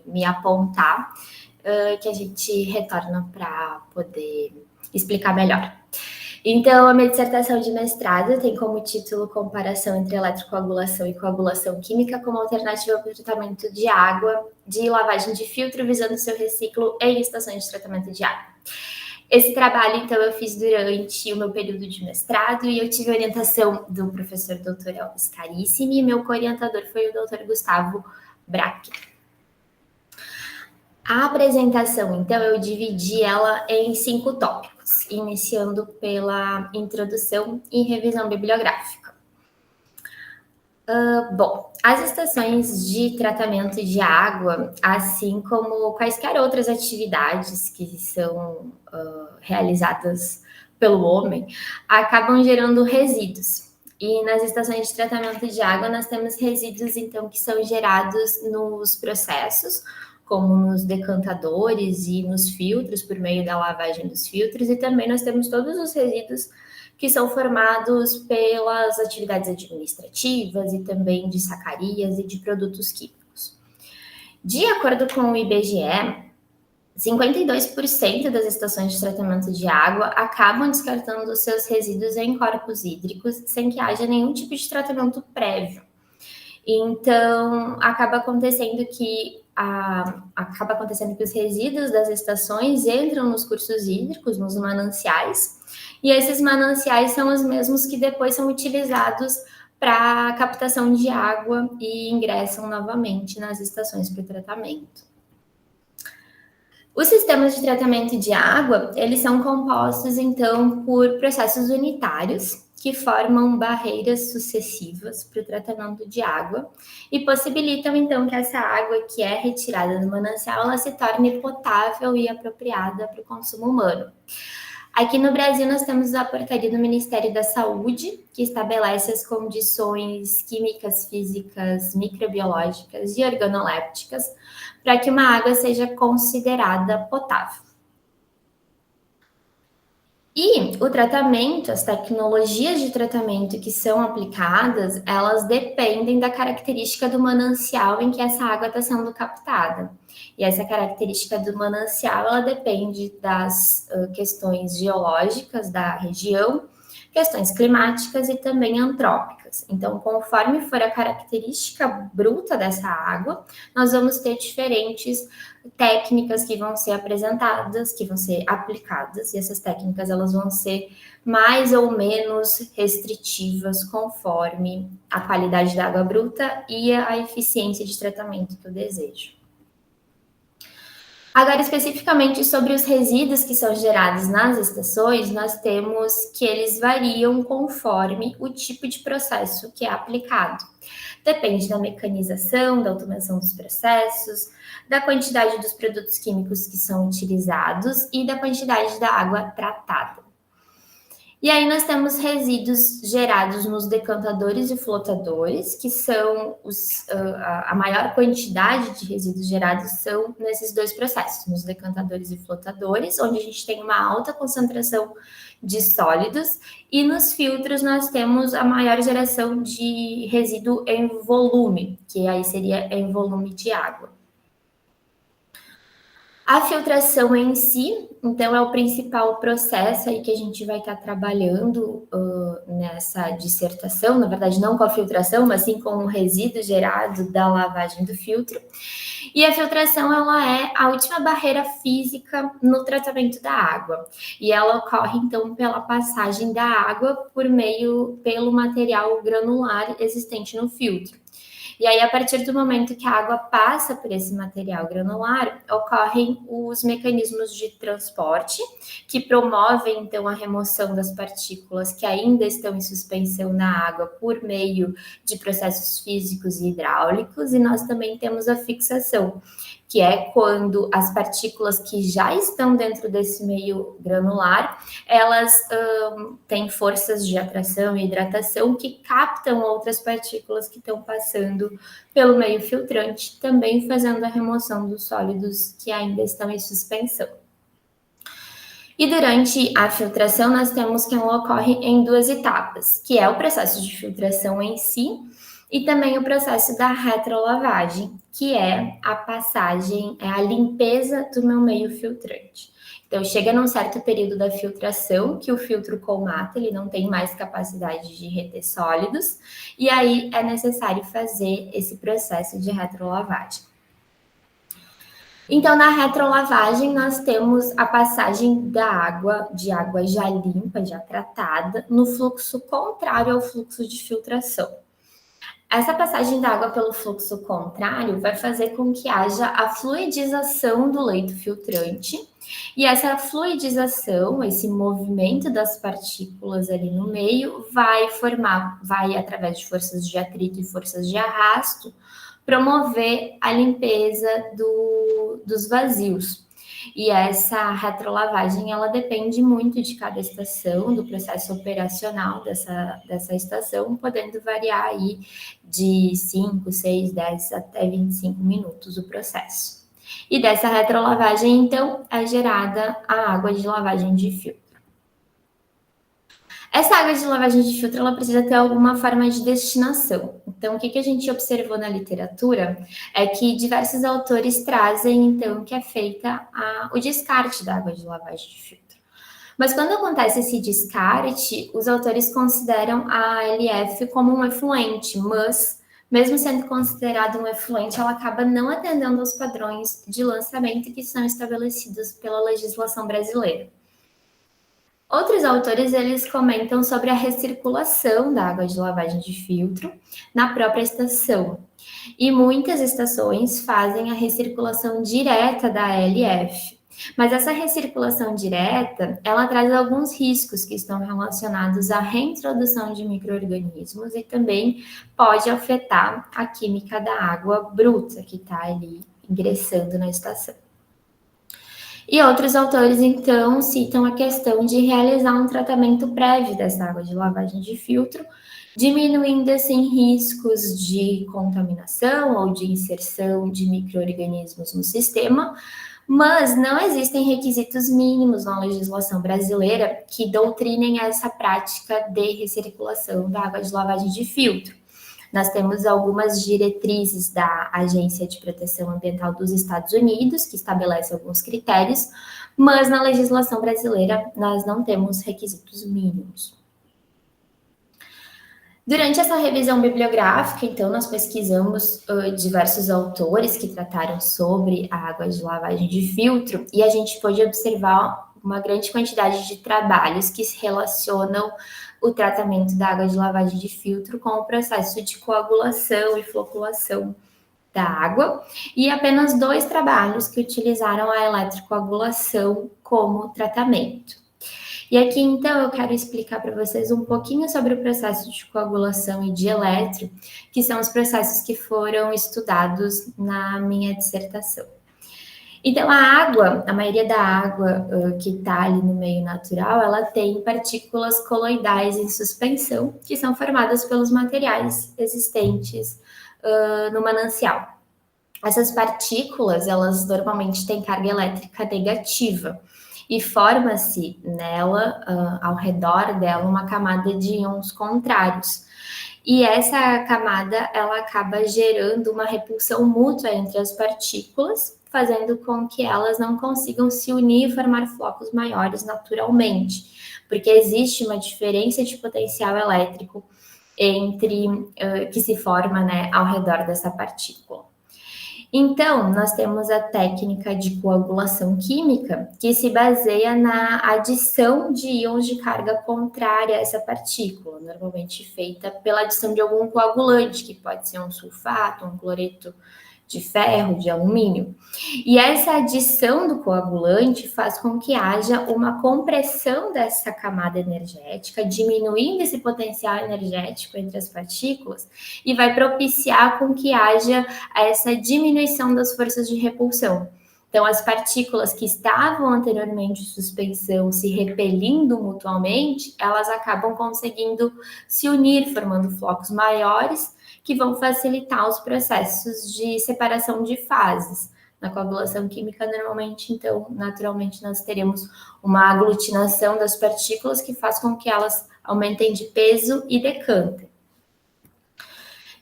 me apontar, que a gente retorna para poder explicar melhor. Então, a minha dissertação de mestrado tem como título Comparação entre eletrocoagulação e coagulação química como alternativa para o tratamento de água de lavagem de filtro, visando seu reciclo em estações de tratamento de água. Esse trabalho, então, eu fiz durante o meu período de mestrado e eu tive orientação do professor Dr. Elvis Carissimi e meu co-orientador foi o Dr. Gustavo Braque. A apresentação, então, eu dividi ela em 5 tópicos, iniciando pela introdução e revisão bibliográfica. Bom, as estações de tratamento de água, assim como quaisquer outras atividades que são realizadas pelo homem, acabam gerando resíduos. E nas estações de tratamento de água, nós temos resíduos, então, que são gerados nos processos, como nos decantadores e nos filtros, por meio da lavagem dos filtros, e também nós temos todos os resíduos que são formados pelas atividades administrativas e também de sacarias e de produtos químicos. De acordo com o IBGE, 52% das estações de tratamento de água acabam descartando os seus resíduos em corpos hídricos sem que haja nenhum tipo de tratamento prévio. Então, acaba acontecendo que os resíduos das estações entram nos cursos hídricos, nos mananciais, e esses mananciais são os mesmos que depois são utilizados para captação de água e ingressam novamente nas estações para tratamento. Os sistemas de tratamento de água, eles são compostos, então, por processos unitários, que formam barreiras sucessivas para o tratamento de água e possibilitam, então, que essa água que é retirada do manancial, ela se torne potável e apropriada para o consumo humano. Aqui no Brasil, nós temos a portaria do Ministério da Saúde, que estabelece as condições químicas, físicas, microbiológicas e organolépticas para que uma água seja considerada potável. E o tratamento, as tecnologias de tratamento que são aplicadas, elas dependem da característica do manancial em que essa água está sendo captada. E essa característica do manancial, ela depende das questões geológicas da região, questões climáticas e também antrópicas. Então, conforme for a característica bruta dessa água, nós vamos ter diferentes técnicas que vão ser apresentadas, que vão ser aplicadas, e essas técnicas elas vão ser mais ou menos restritivas conforme a qualidade da água bruta e a eficiência de tratamento que eu desejo. Agora, especificamente sobre os resíduos que são gerados nas estações, nós temos que eles variam conforme o tipo de processo que é aplicado. Depende da mecanização, da automação dos processos, da quantidade dos produtos químicos que são utilizados e da quantidade da água tratada. E aí nós temos resíduos gerados nos decantadores e flotadores, que são a maior quantidade de resíduos gerados são nesses dois processos, nos decantadores e flotadores, onde a gente tem uma alta concentração de sólidos, e nos filtros nós temos a maior geração de resíduo em volume, que aí seria em volume de água. A filtração em si, então, é o principal processo aí que a gente vai estar trabalhando nessa dissertação, na verdade, não com a filtração, mas sim com o resíduo gerado da lavagem do filtro. E a filtração, ela é a última barreira física no tratamento da água. E ela ocorre, então, pela passagem da água pelo material granular existente no filtro. E aí, a partir do momento que a água passa por esse material granular, ocorrem os mecanismos de transporte, que promovem, então, a remoção das partículas que ainda estão em suspensão na água por meio de processos físicos e hidráulicos, e nós também temos a fixação, que é quando as partículas que já estão dentro desse meio granular, elas têm forças de atração e hidratação que captam outras partículas que estão passando pelo meio filtrante, também fazendo a remoção dos sólidos que ainda estão em suspensão. E durante a filtração, nós temos que ela ocorre em 2 etapas, que é o processo de filtração em si, E também o processo da retrolavagem, que é a passagem, é a limpeza do meu meio filtrante. Então, chega num certo período da filtração que o filtro colmata, ele não tem mais capacidade de reter sólidos, e aí é necessário fazer esse processo de retrolavagem. Então, na retrolavagem, nós temos a passagem da água, de água já limpa, já tratada, no fluxo contrário ao fluxo de filtração. Essa passagem da água pelo fluxo contrário vai fazer com que haja a fluidização do leito filtrante, e essa fluidização, esse movimento das partículas ali no meio, vai através de forças de atrito e forças de arrasto, promover a limpeza dos vazios. E essa retrolavagem, ela depende muito de cada estação, do processo operacional dessa estação, podendo variar aí de 5, 6, 10 até 25 minutos o processo. E dessa retrolavagem, então, é gerada a água de lavagem de filtro. Essa água de lavagem de filtro, ela precisa ter alguma forma de destinação. Então, o que a gente observou na literatura é que diversos autores trazem, então, que é feita o descarte da água de lavagem de filtro. Mas quando acontece esse descarte, os autores consideram a ALF como um efluente, mas, mesmo sendo considerado um efluente, ela acaba não atendendo aos padrões de lançamento que são estabelecidos pela legislação brasileira. Outros autores, eles comentam sobre a recirculação da água de lavagem de filtro na própria estação. E muitas estações fazem a recirculação direta da ALF. Mas essa recirculação direta, ela traz alguns riscos que estão relacionados à reintrodução de micro-organismos e também pode afetar a química da água bruta que está ali ingressando na estação. E outros autores, então, citam a questão de realizar um tratamento prévio dessa água de lavagem de filtro, diminuindo, assim, riscos de contaminação ou de inserção de micro-organismos no sistema, mas não existem requisitos mínimos na legislação brasileira que doutrinem essa prática de recirculação da água de lavagem de filtro. Nós temos algumas diretrizes da Agência de Proteção Ambiental dos Estados Unidos, que estabelece alguns critérios, mas na legislação brasileira nós não temos requisitos mínimos. Durante essa revisão bibliográfica, então, nós pesquisamos diversos autores que trataram sobre a água de lavagem de filtro e a gente pôde observar uma grande quantidade de trabalhos que se relacionam o tratamento da água de lavagem de filtro com o processo de coagulação e floculação da água, e apenas 2 trabalhos que utilizaram a eletrocoagulação como tratamento. E aqui, então, eu quero explicar para vocês um pouquinho sobre o processo de coagulação e de eletro, que são os processos que foram estudados na minha dissertação. Então, a água, a maioria da água que está ali no meio natural, ela tem partículas coloidais em suspensão, que são formadas pelos materiais existentes no manancial. Essas partículas, elas normalmente têm carga elétrica negativa e forma-se nela, ao redor dela, uma camada de íons contrários. E essa camada, ela acaba gerando uma repulsão mútua entre as partículas, fazendo com que elas não consigam se unir e formar flocos maiores naturalmente, porque existe uma diferença de potencial elétrico que se forma, né, ao redor dessa partícula. Então, nós temos a técnica de coagulação química, que se baseia na adição de íons de carga contrária a essa partícula, normalmente feita pela adição de algum coagulante, que pode ser um sulfato, um cloreto de ferro, de alumínio. E essa adição do coagulante faz com que haja uma compressão dessa camada energética, diminuindo esse potencial energético entre as partículas e vai propiciar com que haja essa diminuição das forças de repulsão. Então, as partículas que estavam anteriormente em suspensão se repelindo mutuamente, elas acabam conseguindo se unir, formando flocos maiores, que vão facilitar os processos de separação de fases. Na coagulação química, normalmente, então, naturalmente, nós teremos uma aglutinação das partículas que faz com que elas aumentem de peso e decantem.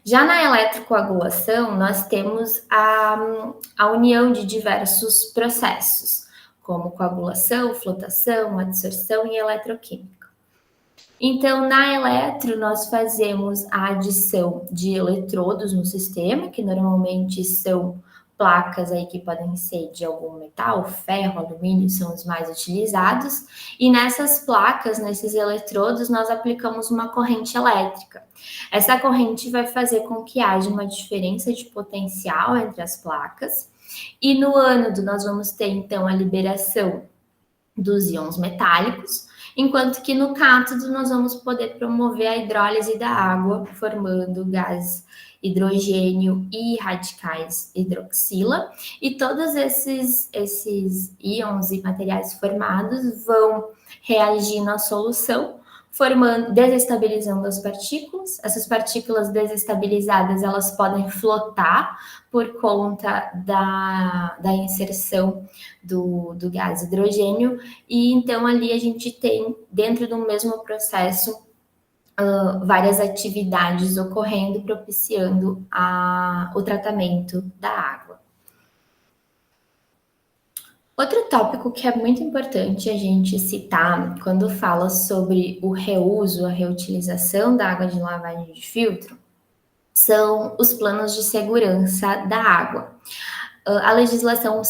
Já na eletrocoagulação, nós temos a união de diversos processos, como coagulação, flotação, adsorção e eletroquímica. Então, na eletro, nós fazemos a adição de eletrodos no sistema, que normalmente são placas aí que podem ser de algum metal, ferro, alumínio, são os mais utilizados. E nessas placas, nesses eletrodos, nós aplicamos uma corrente elétrica. Essa corrente vai fazer com que haja uma diferença de potencial entre as placas. E no ânodo, nós vamos ter, então, a liberação dos íons metálicos, enquanto que no cátodo nós vamos poder promover a hidrólise da água, formando gás hidrogênio e radicais hidroxila, e todos esses íons e materiais formados vão reagir na solução, formando, desestabilizando as partículas. Essas partículas desestabilizadas, elas podem flotar por conta da inserção do gás hidrogênio, e então ali a gente tem, dentro do mesmo processo, várias atividades ocorrendo, propiciando o tratamento da água. Outro tópico que é muito importante a gente citar quando fala sobre o reuso, a reutilização da água de lavagem de filtro, são os planos de segurança da água. A legislação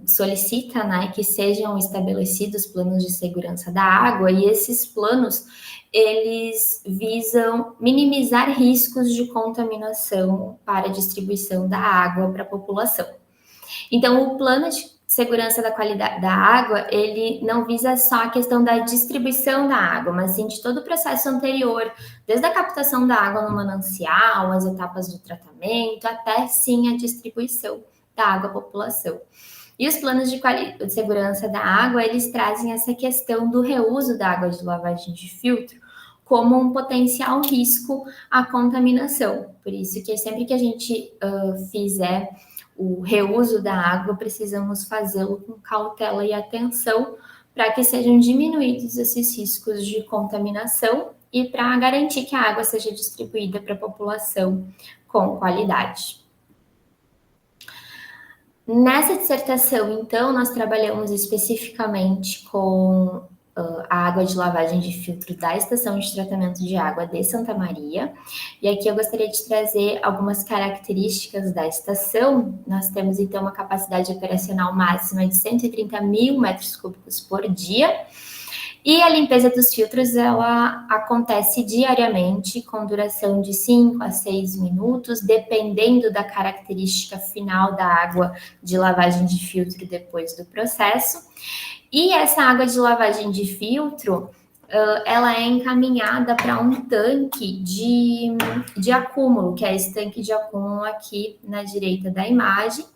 solicita, né, que sejam estabelecidos planos de segurança da água, e esses planos, eles visam minimizar riscos de contaminação para a distribuição da água para a população. Então, o plano de segurança da qualidade da água, ele não visa só a questão da distribuição da água, mas sim de todo o processo anterior, desde a captação da água no manancial, as etapas do tratamento, até sim a distribuição da água à população. E os planos de segurança da água, eles trazem essa questão do reuso da água de lavagem de filtro como um potencial risco à contaminação. Por isso que sempre que a gente fizer o reuso da água, precisamos fazê-lo com cautela e atenção para que sejam diminuídos esses riscos de contaminação e para garantir que a água seja distribuída para a população com qualidade. Nessa dissertação, então, nós trabalhamos especificamente com a água de lavagem de filtro da Estação de Tratamento de Água de Santa Maria. E aqui eu gostaria de trazer algumas características da estação. Nós temos, então, uma capacidade operacional máxima de 130 mil metros cúbicos por dia. E a limpeza dos filtros, ela acontece diariamente, com duração de 5 a 6 minutos, dependendo da característica final da água de lavagem de filtro depois do processo. E essa água de lavagem de filtro, ela é encaminhada para um tanque de acúmulo, que é esse tanque de acúmulo aqui na direita da imagem.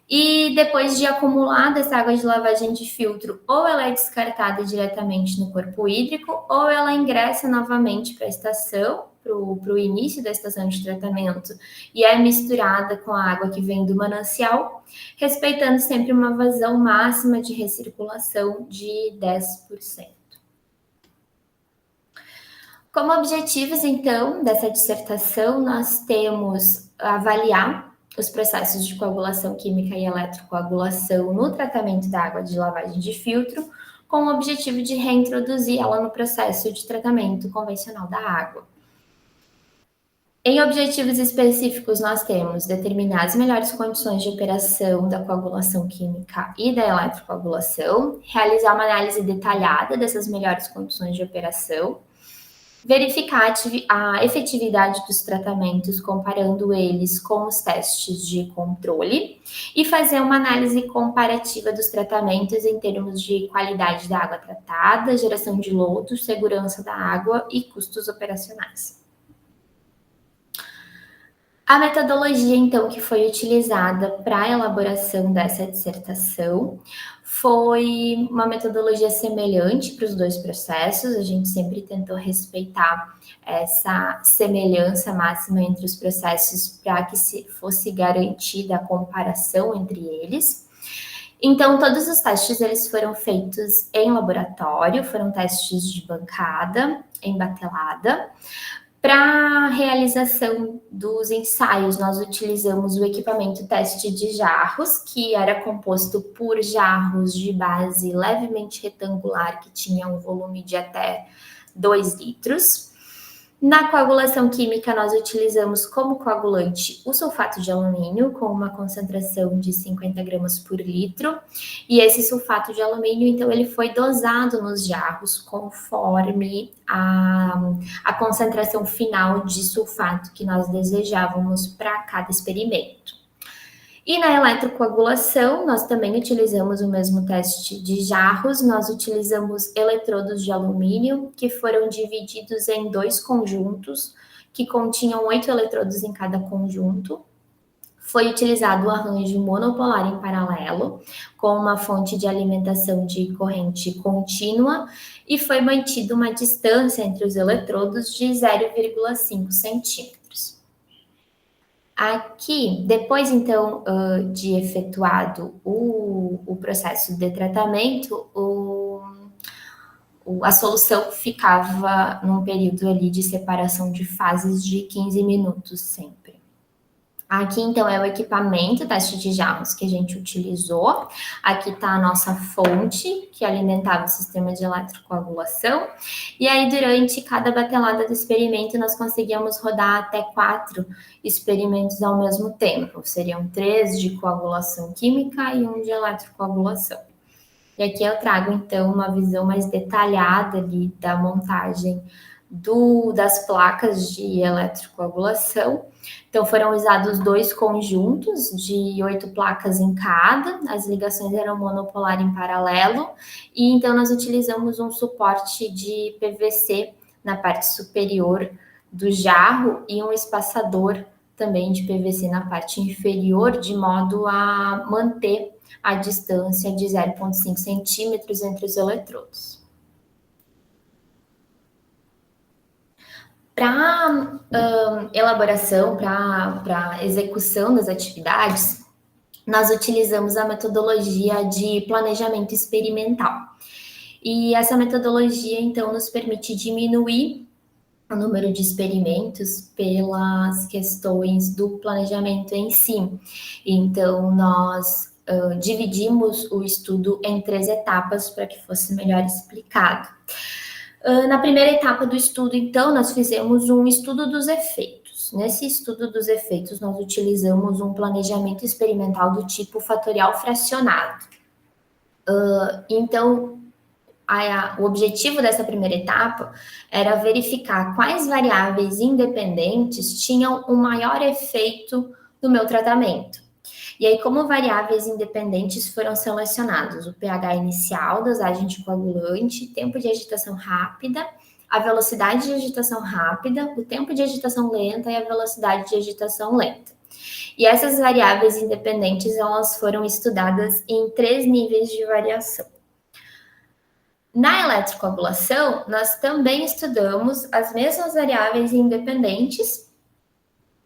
E depois de acumulada essa água de lavagem de filtro, ou ela é descartada diretamente no corpo hídrico, ou ela ingressa novamente para a estação, para o início da estação de tratamento, e é misturada com a água que vem do manancial, respeitando sempre uma vazão máxima de recirculação de 10%. Como objetivos, então, dessa dissertação, nós temos avaliar os processos de coagulação química e eletrocoagulação no tratamento da água de lavagem de filtro, com o objetivo de reintroduzir ela no processo de tratamento convencional da água. Em objetivos específicos, nós temos determinar as melhores condições de operação da coagulação química e da eletrocoagulação, realizar uma análise detalhada dessas melhores condições de operação, verificar a efetividade dos tratamentos, comparando eles com os testes de controle, e fazer uma análise comparativa dos tratamentos em termos de qualidade da água tratada, geração de lodos, segurança da água e custos operacionais. A metodologia, então, que foi utilizada para a elaboração dessa dissertação foi uma metodologia semelhante para os dois processos. A gente sempre tentou respeitar essa semelhança máxima entre os processos para que fosse garantida a comparação entre eles. Então, todos os testes eles foram feitos em laboratório, foram testes de bancada, em batelada. Para a realização dos ensaios, nós utilizamos o equipamento teste de jarros, que era composto por jarros de base levemente retangular, que tinha um volume de até 2 litros. Na coagulação química, nós utilizamos como coagulante o sulfato de alumínio, com uma concentração de 50 gramas por litro. E esse sulfato de alumínio, então, ele foi dosado nos jarros conforme a concentração final de sulfato que nós desejávamos para cada experimento. E na eletrocoagulação, nós também utilizamos o mesmo teste de jarros, nós utilizamos eletrodos de alumínio, que foram divididos em 2 conjuntos, que continham 8 eletrodos em cada conjunto. Foi utilizado o arranjo monopolar em paralelo, com uma fonte de alimentação de corrente contínua, e foi mantida uma distância entre os eletrodos de 0,5 centímetros. Aqui, depois então de efetuado o processo de tratamento, a solução ficava num período ali de separação de fases de 15 minutos sempre. Aqui, então, é o equipamento teste de jarros que a gente utilizou. Aqui está a nossa fonte, que alimentava o sistema de eletrocoagulação. E aí, durante cada batelada do experimento, nós conseguíamos rodar até 4 experimentos ao mesmo tempo. Seriam 3 de coagulação química e 1 de eletrocoagulação. E aqui eu trago, então, uma visão mais detalhada ali da montagem das placas de eletrocoagulação. Então, foram usados 2 conjuntos de 8 placas em cada, as ligações eram monopolar em paralelo, e então nós utilizamos um suporte de PVC na parte superior do jarro e um espaçador também de PVC na parte inferior, de modo a manter a distância de 0,5 centímetros entre os eletrodos. Para elaboração, para execução das atividades, nós utilizamos a metodologia de planejamento experimental. E essa metodologia, então, nos permite diminuir o número de experimentos pelas questões do planejamento em si. Então, nós dividimos o estudo em 3 etapas para que fosse melhor explicado. Na primeira etapa do estudo, então, nós fizemos um estudo dos efeitos. Nesse estudo dos efeitos, nós utilizamos um planejamento experimental do tipo fatorial fracionado. Então, o objetivo dessa primeira etapa era verificar quais variáveis independentes tinham o maior efeito no meu tratamento. E aí, como variáveis independentes foram selecionados o pH inicial, dosagem de coagulante, tempo de agitação rápida, a velocidade de agitação rápida, o tempo de agitação lenta e a velocidade de agitação lenta. E essas variáveis independentes, elas foram estudadas em 3 níveis de variação. Na eletrocoagulação, nós também estudamos as mesmas variáveis independentes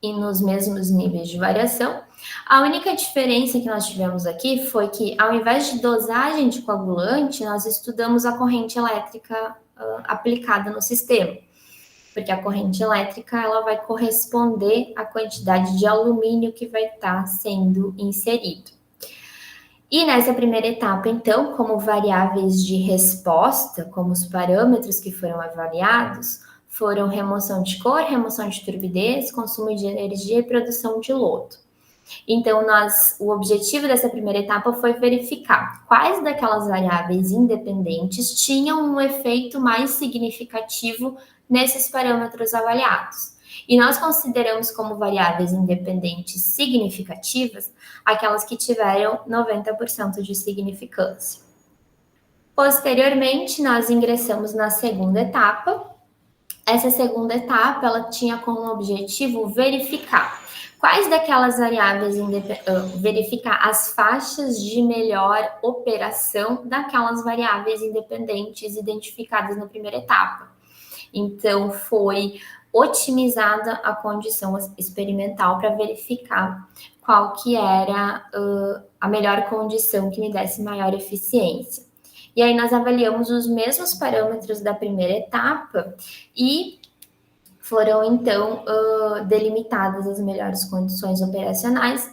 e nos mesmos níveis de variação. A única diferença que nós tivemos aqui foi que, ao invés de dosagem de coagulante, nós estudamos a corrente elétrica aplicada no sistema, porque a corrente elétrica ela vai corresponder à quantidade de alumínio que vai estar sendo inserido. E nessa primeira etapa, então, como variáveis de resposta, como os parâmetros que foram avaliados, foram remoção de cor, remoção de turbidez, consumo de energia e produção de lodo. Então, o objetivo dessa primeira etapa foi verificar quais daquelas variáveis independentes tinham um efeito mais significativo nesses parâmetros avaliados. E nós consideramos como variáveis independentes significativas aquelas que tiveram 90% de significância. Posteriormente, nós ingressamos na segunda etapa. Essa segunda etapa, ela tinha como objetivo verificar quais daquelas variáveis, verificar as faixas de melhor operação daquelas variáveis independentes identificadas na primeira etapa. Então, foi otimizada a condição experimental para verificar qual que era a melhor condição que me desse maior eficiência. E aí nós avaliamos os mesmos parâmetros da primeira etapa e foram então delimitadas as melhores condições operacionais,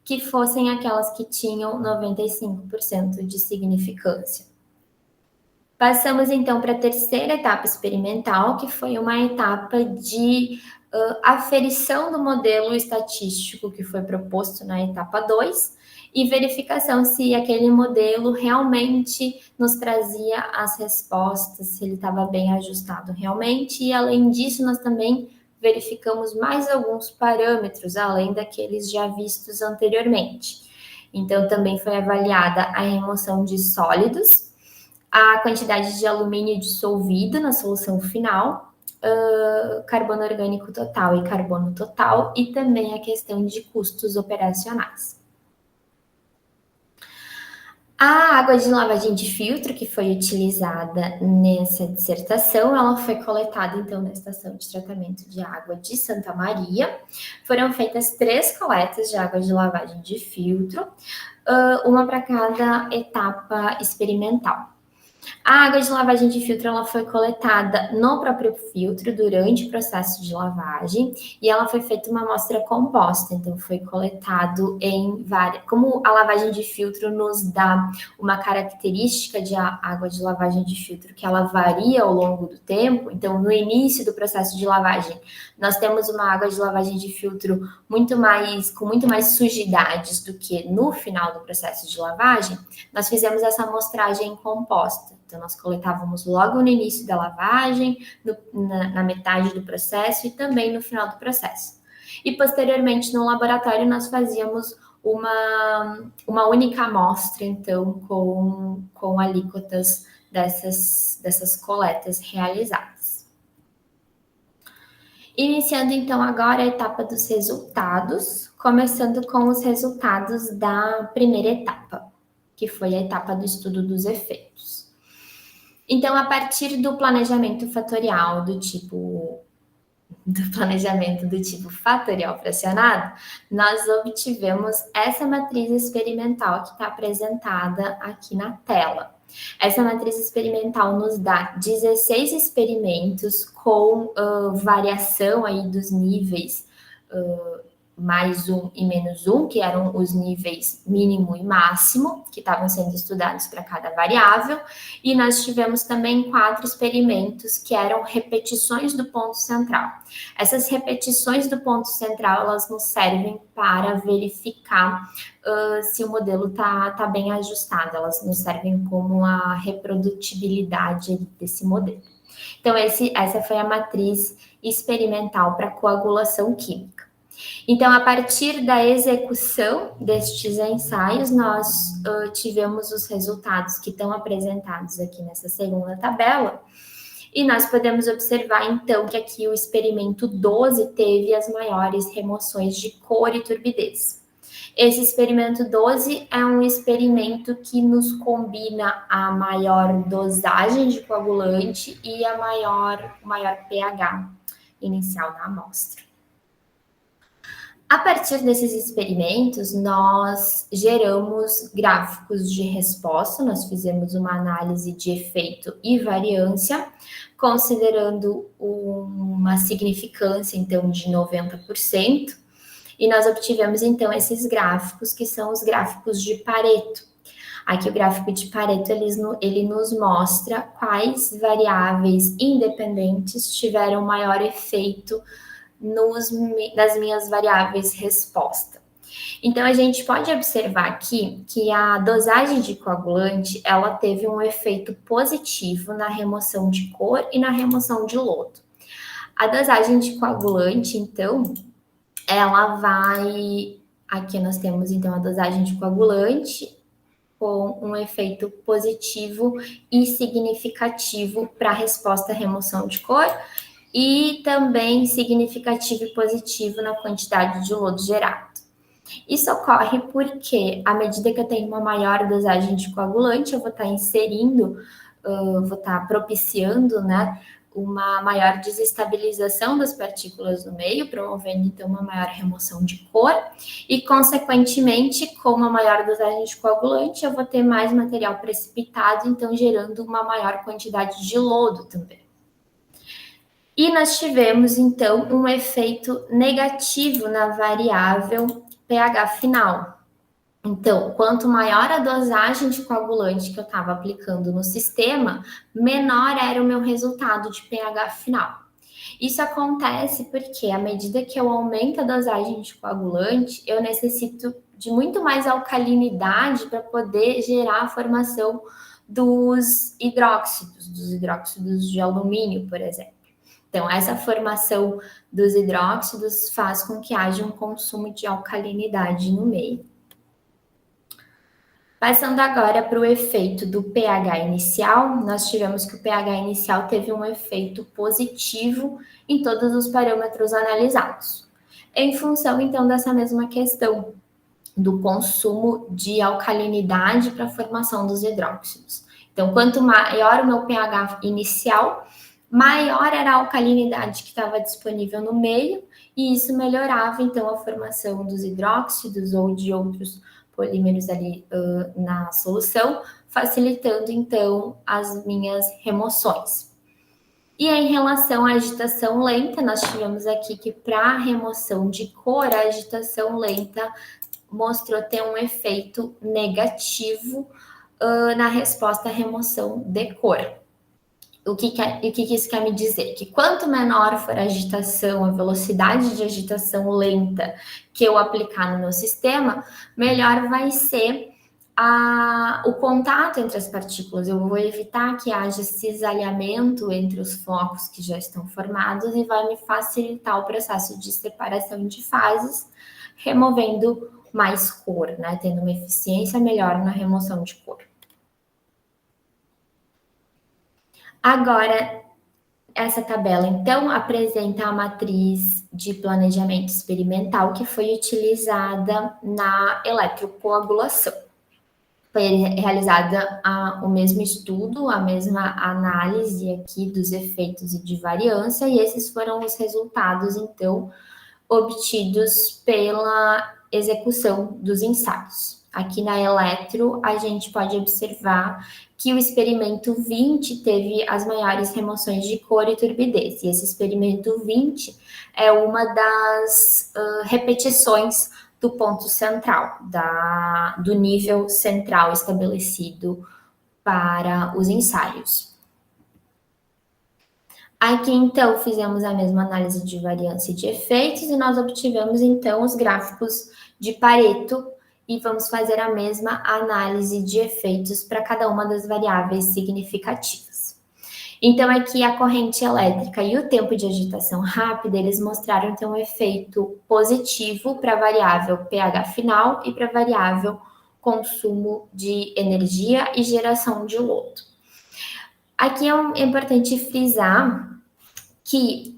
que fossem aquelas que tinham 95% de significância. Passamos então para a terceira etapa experimental, que foi uma etapa de aferição do modelo estatístico que foi proposto na etapa 2 e verificação se aquele modelo realmente nos trazia as respostas, se ele estava bem ajustado realmente, e além disso, nós também verificamos mais alguns parâmetros, além daqueles já vistos anteriormente. Então, também foi avaliada a remoção de sólidos, a quantidade de alumínio dissolvido na solução final, carbono orgânico total e carbono total, e também a questão de custos operacionais. A água de lavagem de filtro que foi utilizada nessa dissertação, ela foi coletada então na estação de tratamento de água de Santa Maria. Foram feitas 3 coletas de água de lavagem de filtro, uma para cada etapa experimental. A água de lavagem de filtro ela foi coletada no próprio filtro durante o processo de lavagem e ela foi feita uma amostra composta, então foi coletado em várias. Como a lavagem de filtro nos dá uma característica de água de lavagem de filtro que ela varia ao longo do tempo, então no início do processo de lavagem nós temos uma água de lavagem de filtro com muito mais sujidades do que no final do processo de lavagem, nós fizemos essa amostragem composta. Então, nós coletávamos logo no início da lavagem, na metade do processo e também no final do processo. E, posteriormente, no laboratório, nós fazíamos uma única amostra, então, com alíquotas dessas coletas realizadas. Iniciando, então, agora a etapa dos resultados, começando com os resultados da primeira etapa, que foi a etapa do estudo dos efeitos. Então, a partir do planejamento fatorial do tipo fatorial fracionado, nós obtivemos essa matriz experimental que está apresentada aqui na tela. Essa matriz experimental nos dá 16 experimentos com variação aí dos níveis mais 1 e menos 1, que eram os níveis mínimo e máximo, que estavam sendo estudados para cada variável, e nós tivemos também 4 experimentos que eram repetições do ponto central. Essas repetições do ponto central, elas nos servem para verificar se o modelo está bem ajustado, elas nos servem como a reprodutibilidade desse modelo. Então, essa foi a matriz experimental para coagulação química. Então, a partir da execução destes ensaios, nós tivemos os resultados que estão apresentados aqui nessa segunda tabela, e nós podemos observar, então, que aqui o experimento 12 teve as maiores remoções de cor e turbidez. Esse experimento 12 é um experimento que nos combina a maior dosagem de coagulante e o maior pH inicial da amostra. A partir desses experimentos, nós geramos gráficos de resposta, nós fizemos uma análise de efeito e variância, considerando uma significância, então, de 90%, e nós obtivemos, então, esses gráficos, que são os gráficos de Pareto. Aqui o gráfico de Pareto, ele nos mostra quais variáveis independentes tiveram maior efeito nas minhas variáveis resposta. Então, a gente pode observar aqui que a dosagem de coagulante, ela teve um efeito positivo na remoção de cor e na remoção de lodo. A dosagem de coagulante, então, ela vai... Aqui nós temos, então, a dosagem de coagulante com um efeito positivo e significativo para a resposta à remoção de cor, e também significativo e positivo na quantidade de lodo gerado. Isso ocorre porque, à medida que eu tenho uma maior dosagem de coagulante, eu vou estar inserindo, vou estar propiciando, né, uma maior desestabilização das partículas no meio, promovendo, então, uma maior remoção de cor, e, consequentemente, com uma maior dosagem de coagulante, eu vou ter mais material precipitado, então, gerando uma maior quantidade de lodo também. E nós tivemos, então, um efeito negativo na variável pH final. Então, quanto maior a dosagem de coagulante que eu estava aplicando no sistema, menor era o meu resultado de pH final. Isso acontece porque, à medida que eu aumento a dosagem de coagulante, eu necessito de muito mais alcalinidade para poder gerar a formação dos hidróxidos de alumínio, por exemplo. Então, essa formação dos hidróxidos faz com que haja um consumo de alcalinidade no meio. Passando agora para o efeito do pH inicial, nós tivemos que o pH inicial teve um efeito positivo em todos os parâmetros analisados. Em função, então, dessa mesma questão do consumo de alcalinidade para a formação dos hidróxidos. Então, quanto maior o meu pH inicial, maior era a alcalinidade que estava disponível no meio, e isso melhorava, então, a formação dos hidróxidos ou de outros polímeros ali na solução, facilitando, então, as minhas remoções. E em relação à agitação lenta, nós tivemos aqui que para a remoção de cor, a agitação lenta mostrou ter um efeito negativo na resposta à remoção de cor. O que isso quer me dizer? Que quanto menor for a agitação, a velocidade de agitação lenta que eu aplicar no meu sistema, melhor vai ser o contato entre as partículas. Eu vou evitar que haja cisalhamento entre os flocos que já estão formados e vai me facilitar o processo de separação de fases, removendo mais cor, né? Tendo uma eficiência melhor na remoção de cor. Agora, essa tabela, então, apresenta a matriz de planejamento experimental que foi utilizada na eletrocoagulação. Foi realizada o mesmo estudo, a mesma análise aqui dos efeitos e de variância, e esses foram os resultados, então, obtidos pela execução dos ensaios. Aqui na eletro, a gente pode observar que o experimento 20 teve as maiores remoções de cor e turbidez. E esse experimento 20 é uma das repetições do ponto central, do nível central estabelecido para os ensaios. Aqui, então, fizemos a mesma análise de variância e de efeitos e nós obtivemos, então, os gráficos de Pareto e vamos fazer a mesma análise de efeitos para cada uma das variáveis significativas. Então, aqui a corrente elétrica e o tempo de agitação rápida, eles mostraram, então, um efeito positivo para a variável pH final e para a variável consumo de energia e geração de lodo. Aqui é importante frisar que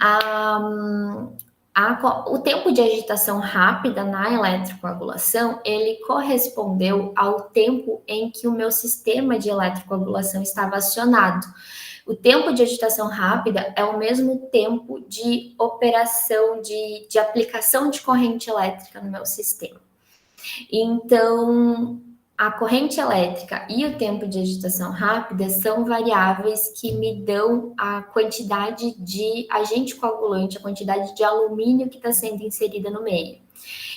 o tempo de agitação rápida na eletrocoagulação, ele correspondeu ao tempo em que o meu sistema de eletrocoagulação estava acionado. O tempo de agitação rápida é o mesmo tempo de operação, de aplicação de corrente elétrica no meu sistema. Então, a corrente elétrica e o tempo de agitação rápida são variáveis que me dão a quantidade de agente coagulante, a quantidade de alumínio que está sendo inserida no meio.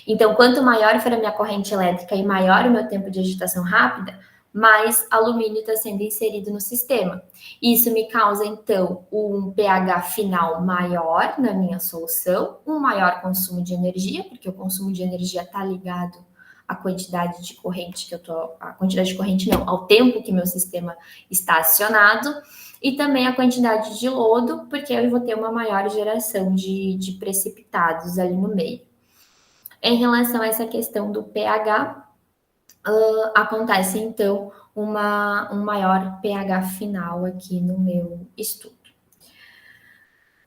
Então, quanto maior for a minha corrente elétrica e maior o meu tempo de agitação rápida, mais alumínio está sendo inserido no sistema. Isso me causa, então, um pH final maior na minha solução, um maior consumo de energia, porque o consumo de energia está ligado a quantidade de corrente ao tempo que meu sistema está acionado, e também a quantidade de lodo, porque eu vou ter uma maior geração de precipitados ali no meio. Em relação a essa questão do pH, acontece então um maior pH final aqui no meu estudo.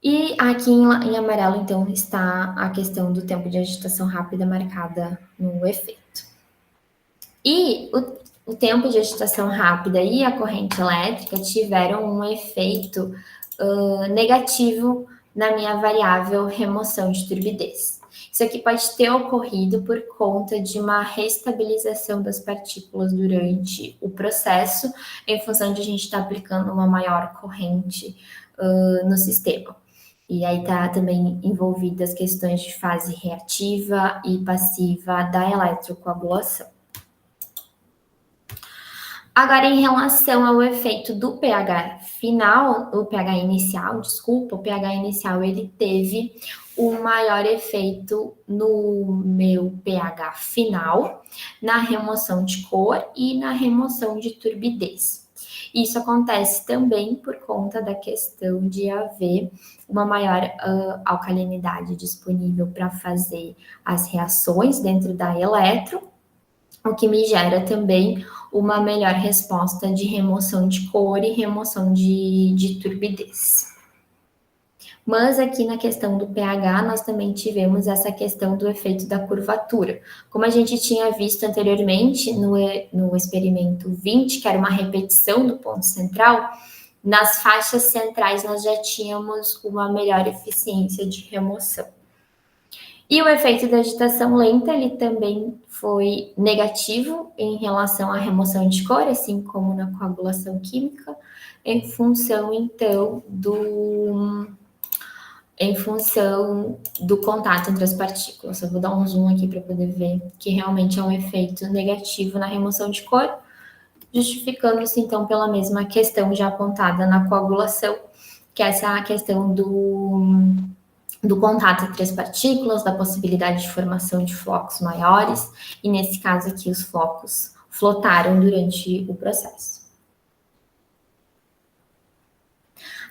E aqui em amarelo, então, está a questão do tempo de agitação rápida marcada no efeito. E o tempo de agitação rápida e a corrente elétrica tiveram um efeito negativo na minha variável remoção de turbidez. Isso aqui pode ter ocorrido por conta de uma restabilização das partículas durante o processo, em função de a gente estar aplicando uma maior corrente no sistema. E aí tá também envolvidas questões de fase reativa e passiva da eletrocoagulação. Agora, em relação ao efeito do pH final, o pH inicial, desculpa, o pH inicial ele teve o maior efeito no meu pH final, na remoção de cor e na remoção de turbidez. Isso acontece também por conta da questão de haver uma maior alcalinidade disponível para fazer as reações dentro da eletro, o que me gera também uma melhor resposta de remoção de cor e remoção de turbidez. Mas aqui na questão do pH, nós também tivemos essa questão do efeito da curvatura. Como a gente tinha visto anteriormente no experimento 20, que era uma repetição do ponto central, nas faixas centrais nós já tínhamos uma melhor eficiência de remoção. E o efeito da agitação lenta, ele também foi negativo em relação à remoção de cor, assim como na coagulação química, em função, então, do contato entre as partículas. Eu vou dar um zoom aqui para poder ver que realmente é um efeito negativo na remoção de cor, justificando-se, então, pela mesma questão já apontada na coagulação, que é essa questão do contato entre as partículas, da possibilidade de formação de flocos maiores, e nesse caso aqui os flocos flotaram durante o processo.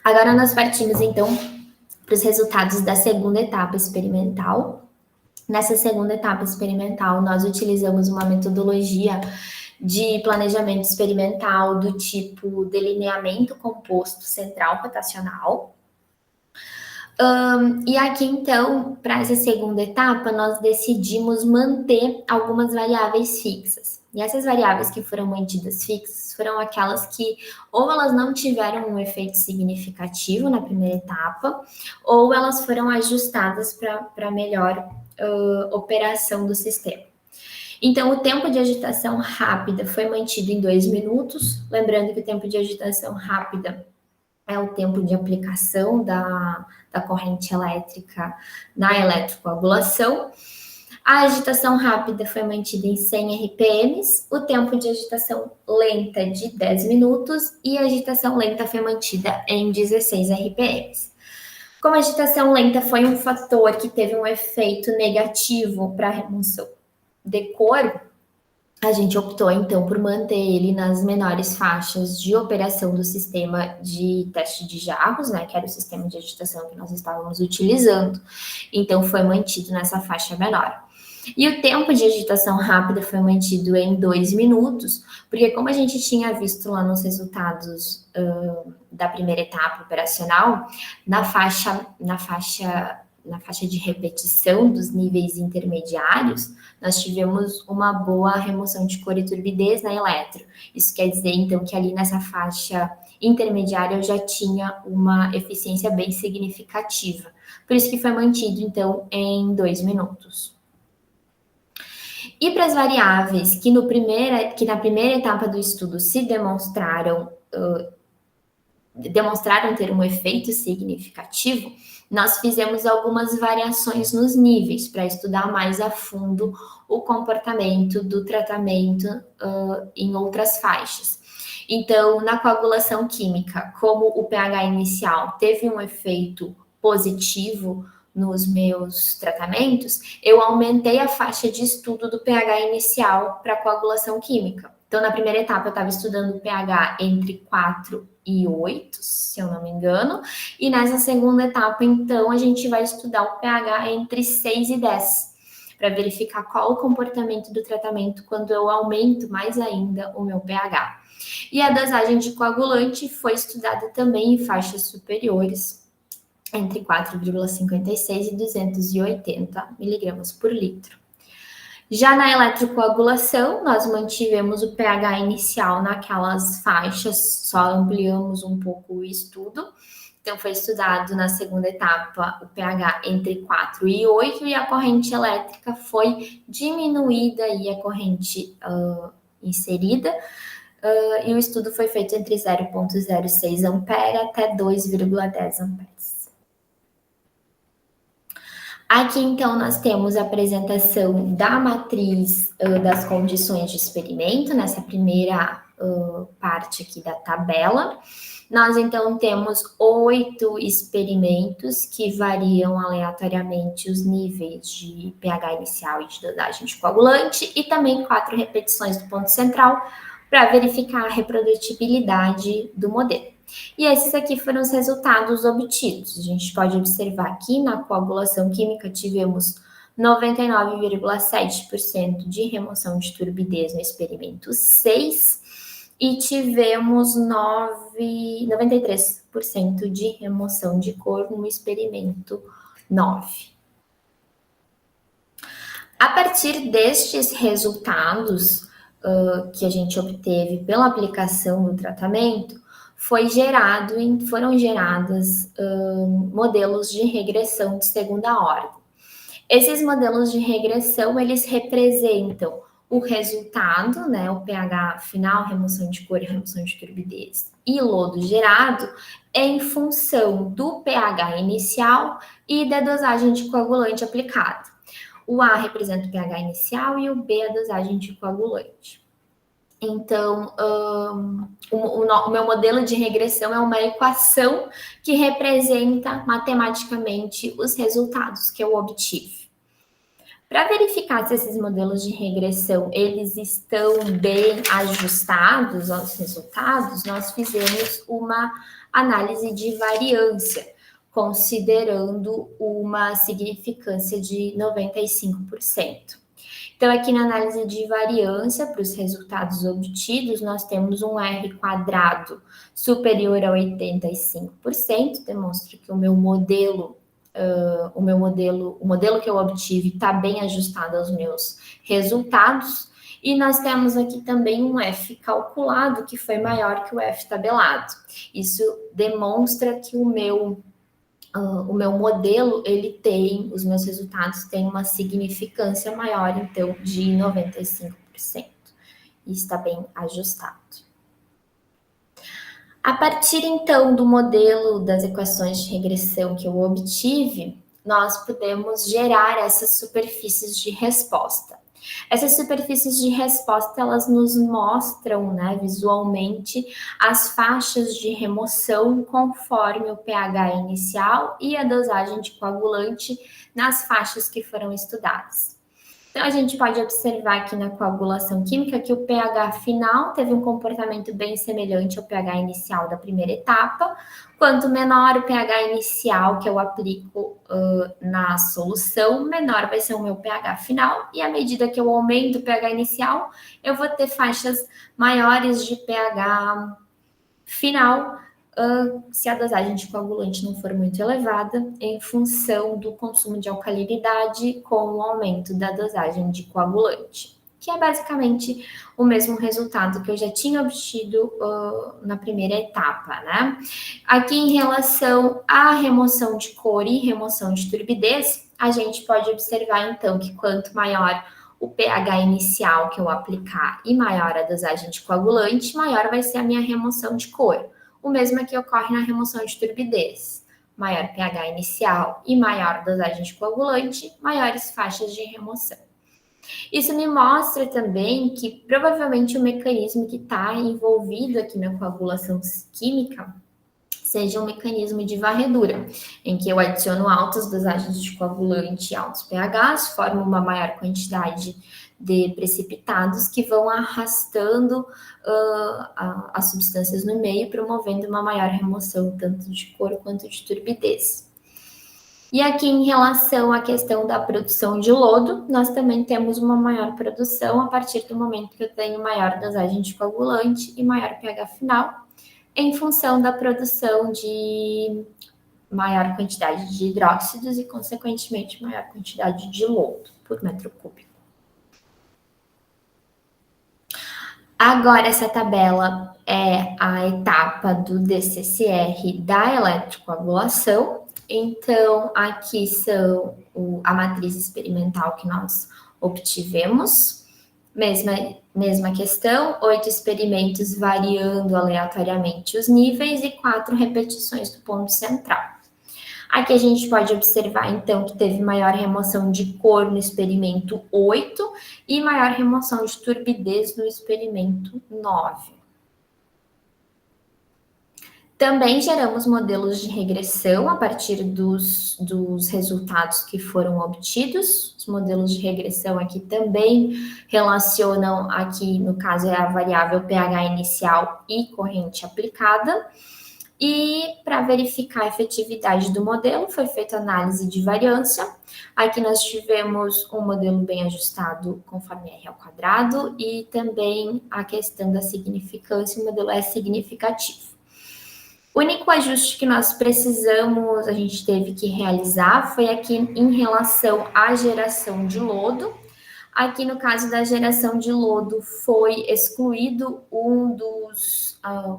Agora nós partimos então para os resultados da segunda etapa experimental. Nessa segunda etapa experimental, nós utilizamos uma metodologia de planejamento experimental do tipo delineamento composto central rotacional. E aqui, então, para essa segunda etapa, nós decidimos manter algumas variáveis fixas. E essas variáveis que foram mantidas fixas foram aquelas que ou elas não tiveram um efeito significativo na primeira etapa, ou elas foram ajustadas para melhor operação do sistema. Então, o tempo de agitação rápida foi mantido em 2 minutos. Lembrando que o tempo de agitação rápida é o tempo de aplicação da corrente elétrica na eletrocoagulação. A agitação rápida foi mantida em 100 RPMs, o tempo de agitação lenta de 10 minutos e a agitação lenta foi mantida em 16 RPMs. Como a agitação lenta foi um fator que teve um efeito negativo para a remoção de cor, a gente optou, então, por manter ele nas menores faixas de operação do sistema de teste de jarros, né, que era o sistema de agitação que nós estávamos utilizando. Então, foi mantido nessa faixa menor. E o tempo de agitação rápida foi mantido em 2 minutos, porque como a gente tinha visto lá nos resultados da primeira etapa operacional, na faixa de repetição dos níveis intermediários, nós tivemos uma boa remoção de cor e turbidez na eletro. Isso quer dizer, então, que ali nessa faixa intermediária eu já tinha uma eficiência bem significativa. Por isso que foi mantido, então, em 2 minutos. E para as variáveis que na primeira etapa do estudo se demonstraram ter um efeito significativo, nós fizemos algumas variações nos níveis para estudar mais a fundo o comportamento do tratamento em outras faixas. Então, na coagulação química, como o pH inicial teve um efeito positivo nos meus tratamentos, eu aumentei a faixa de estudo do pH inicial para coagulação química. Então, na primeira etapa, eu estava estudando o pH entre 4 e 8, se eu não me engano. E nessa segunda etapa, então, a gente vai estudar o pH entre 6 e 10, para verificar qual o comportamento do tratamento quando eu aumento mais ainda o meu pH. E a dosagem de coagulante foi estudada também em faixas superiores, entre 4,56 e 280 miligramas por litro. Já na eletrocoagulação, nós mantivemos o pH inicial naquelas faixas, só ampliamos um pouco o estudo. Então, foi estudado na segunda etapa o pH entre 4 e 8 e a corrente elétrica foi diminuída e a corrente inserida. E o estudo foi feito entre 0,06 ampere até 2,10 amperes. Aqui, então, nós temos a apresentação da matriz das condições de experimento, nessa primeira parte aqui da tabela. Nós, então, temos 8 experimentos que variam aleatoriamente os níveis de pH inicial e de dosagem de coagulante, e também 4 repetições do ponto central para verificar a reprodutibilidade do modelo. E esses aqui foram os resultados obtidos. A gente pode observar aqui na coagulação química tivemos 99,7% de remoção de turbidez no experimento 6 e tivemos 93% de remoção de cor no experimento 9. A partir destes resultados que a gente obteve pela aplicação do tratamento, foram geradas modelos de regressão de segunda ordem. Esses modelos de regressão, eles representam o resultado, né, o pH final, remoção de cor e remoção de turbidez e lodo gerado em função do pH inicial e da dosagem de coagulante aplicado. O A representa o pH inicial e o B a dosagem de coagulante. Então, o meu modelo de regressão é uma equação que representa matematicamente os resultados que eu obtive. Para verificar se esses modelos de regressão eles estão bem ajustados aos resultados, nós fizemos uma análise de variância, considerando uma significância de 95%. Então, aqui na análise de variância, para os resultados obtidos, nós temos um R quadrado superior a 85%, demonstra que o modelo que eu obtive está bem ajustado aos meus resultados. E nós temos aqui também um F calculado, que foi maior que o F tabelado. Isso demonstra que o meu modelo, os meus resultados têm uma significância maior, então, de 95%. E está bem ajustado. A partir, então, do modelo das equações de regressão que eu obtive, nós podemos gerar essas superfícies de resposta. Essas superfícies de resposta, elas nos mostram, né, visualmente as faixas de remoção conforme o pH inicial e a dosagem de coagulante nas faixas que foram estudadas. Então, a gente pode observar aqui na coagulação química que o pH final teve um comportamento bem semelhante ao pH inicial da primeira etapa. Quanto menor o pH inicial que eu aplico na solução, menor vai ser o meu pH final. E à medida que eu aumento o pH inicial, eu vou ter faixas maiores de pH final, se a dosagem de coagulante não for muito elevada, em função do consumo de alcalinidade com o aumento da dosagem de coagulante, que é basicamente o mesmo resultado que eu já tinha obtido na primeira etapa, né? Aqui, em relação à remoção de cor e remoção de turbidez, a gente pode observar, então, que quanto maior o pH inicial que eu aplicar e maior a dosagem de coagulante, maior vai ser a minha remoção de cor. O mesmo aqui ocorre na remoção de turbidez. Maior pH inicial e maior dosagem de coagulante, maiores faixas de remoção. Isso me mostra também que provavelmente o mecanismo que está envolvido aqui na coagulação química seja um mecanismo de varredura, em que eu adiciono altas dosagens de coagulante e altos pHs, formo uma maior quantidade de precipitados que vão arrastando as substâncias no meio, promovendo uma maior remoção tanto de cor quanto de turbidez. E aqui, em relação à questão da produção de lodo, nós também temos uma maior produção a partir do momento que eu tenho maior dosagem de coagulante e maior pH final, em função da produção de maior quantidade de hidróxidos e, consequentemente, maior quantidade de lodo por metro cúbico. Agora, essa tabela é a etapa do DCCR da eletrocoagulação. Então, aqui são a matriz experimental que nós obtivemos. Mesma questão, 8 experimentos variando aleatoriamente os níveis e 4 repetições do ponto central. Aqui a gente pode observar, então, que teve maior remoção de cor no experimento 8 e maior remoção de turbidez no experimento 9. Também geramos modelos de regressão a partir dos resultados que foram obtidos. Os modelos de regressão aqui também relacionam, aqui no caso é a variável pH inicial e corrente aplicada. E para verificar a efetividade do modelo, foi feita análise de variância. Aqui nós tivemos um modelo bem ajustado conforme R ao quadrado e também a questão da significância, o modelo é significativo. O único ajuste que nós precisamos, a gente teve que realizar, foi aqui em relação à geração de lodo. Aqui no caso da geração de lodo foi excluído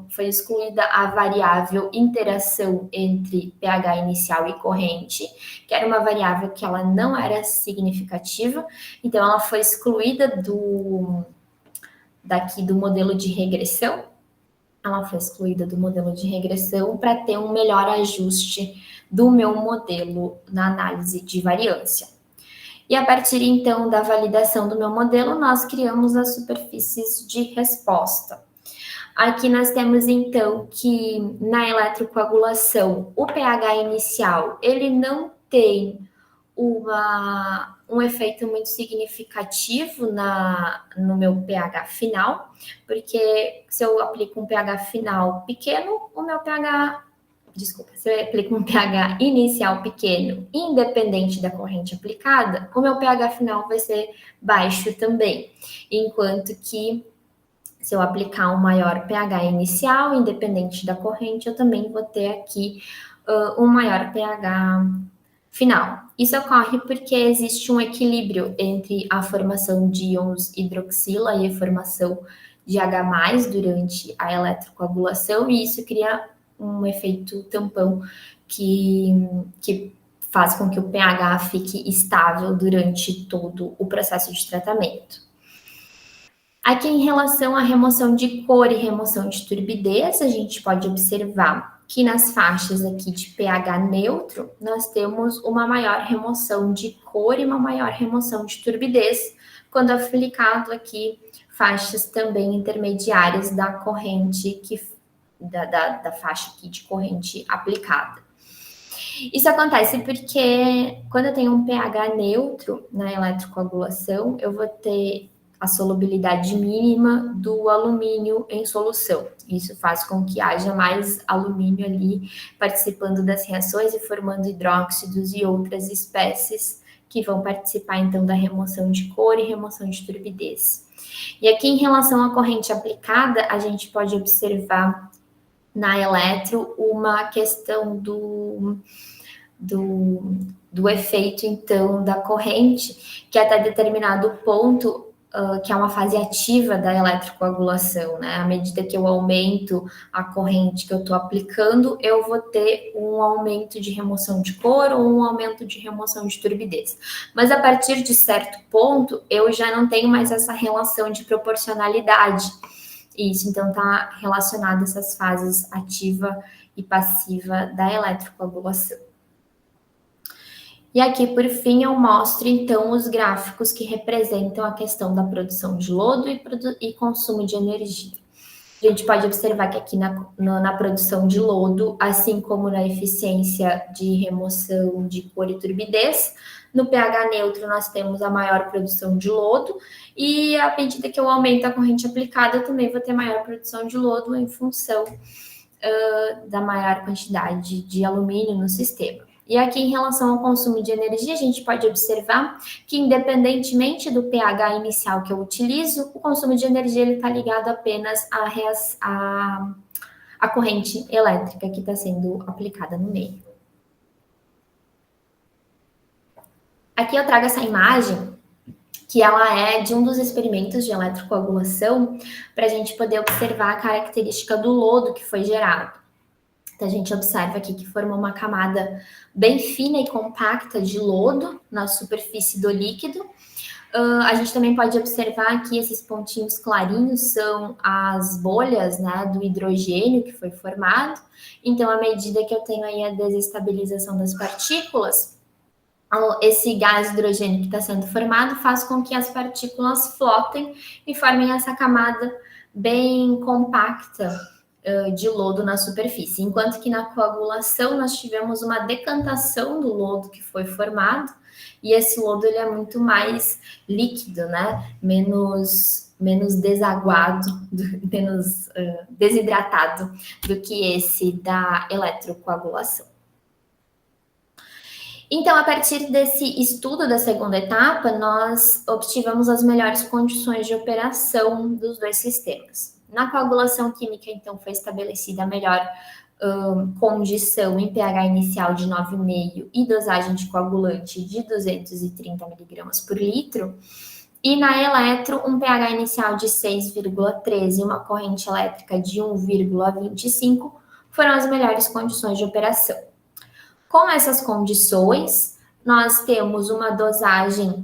foi excluída a variável interação entre pH inicial e corrente, que era uma variável que ela não era significativa, então ela foi excluída daqui do modelo de regressão. Ela foi excluída do modelo de regressão para ter um melhor ajuste do meu modelo na análise de variância. E a partir, então, da validação do meu modelo, nós criamos as superfícies de resposta. Aqui nós temos, então, que na eletrocoagulação, o pH inicial, ele não tem um efeito muito significativo no meu pH final, porque se eu aplico um pH final pequeno, se eu aplico um pH inicial pequeno, independente da corrente aplicada, o meu pH final vai ser baixo também, enquanto que se eu aplicar um maior pH inicial, independente da corrente, eu também vou ter aqui um maior pH final. Isso ocorre porque existe um equilíbrio entre a formação de íons hidroxila e a formação de H+, durante a eletrocoagulação, e isso cria um efeito tampão que faz com que o pH fique estável durante todo o processo de tratamento. Aqui, em relação à remoção de cor e remoção de turbidez, a gente pode observar que nas faixas aqui de pH neutro, nós temos uma maior remoção de cor e uma maior remoção de turbidez, quando aplicado aqui faixas também intermediárias da corrente, da faixa aqui de corrente aplicada. Isso acontece porque quando eu tenho um pH neutro na eletrocoagulação, eu vou ter a solubilidade mínima do alumínio em solução. Isso faz com que haja mais alumínio ali participando das reações e formando hidróxidos e outras espécies que vão participar, então, da remoção de cor e remoção de turbidez. E aqui, em relação à corrente aplicada, a gente pode observar na eletro uma questão do efeito, então, da corrente, que até determinado ponto, que é uma fase ativa da eletrocoagulação, né? À medida que eu aumento a corrente que eu estou aplicando, eu vou ter um aumento de remoção de cor ou um aumento de remoção de turbidez. Mas a partir de certo ponto, eu já não tenho mais essa relação de proporcionalidade. Isso, então, está relacionado a essas fases ativa e passiva da eletrocoagulação. E aqui, por fim, eu mostro, então, os gráficos que representam a questão da produção de lodo e consumo de energia. A gente pode observar que aqui na produção de lodo, assim como na eficiência de remoção de cor e turbidez, no pH neutro nós temos a maior produção de lodo, e à medida que eu aumento a corrente aplicada, eu também vou ter maior produção de lodo em função da maior quantidade de alumínio no sistema. E aqui, em relação ao consumo de energia, a gente pode observar que, independentemente do pH inicial que eu utilizo, o consumo de energia está ligado apenas à corrente elétrica que está sendo aplicada no meio. Aqui eu trago essa imagem, que ela é de um dos experimentos de eletrocoagulação, para a gente poder observar a característica do lodo que foi gerado. Então, a gente observa aqui que formou uma camada bem fina e compacta de lodo na superfície do líquido. A gente também pode observar que esses pontinhos clarinhos são as bolhas, né, do hidrogênio que foi formado. Então, à medida que eu tenho aí a desestabilização das partículas, esse gás hidrogênio que está sendo formado faz com que as partículas flotem e formem essa camada bem compacta de lodo na superfície. Enquanto que na coagulação nós tivemos uma decantação do lodo que foi formado, e esse lodo ele é muito mais líquido, né? Menos desaguado, menos desidratado do que esse da eletrocoagulação. Então, a partir desse estudo da segunda etapa, nós obtivemos as melhores condições de operação dos dois sistemas. Na coagulação química, então, foi estabelecida a melhor condição em pH inicial de 9,5 e dosagem de coagulante de 230 miligramas por litro. E na eletro, um pH inicial de 6,13 e uma corrente elétrica de 1,25 foram as melhores condições de operação. Com essas condições, nós temos uma dosagem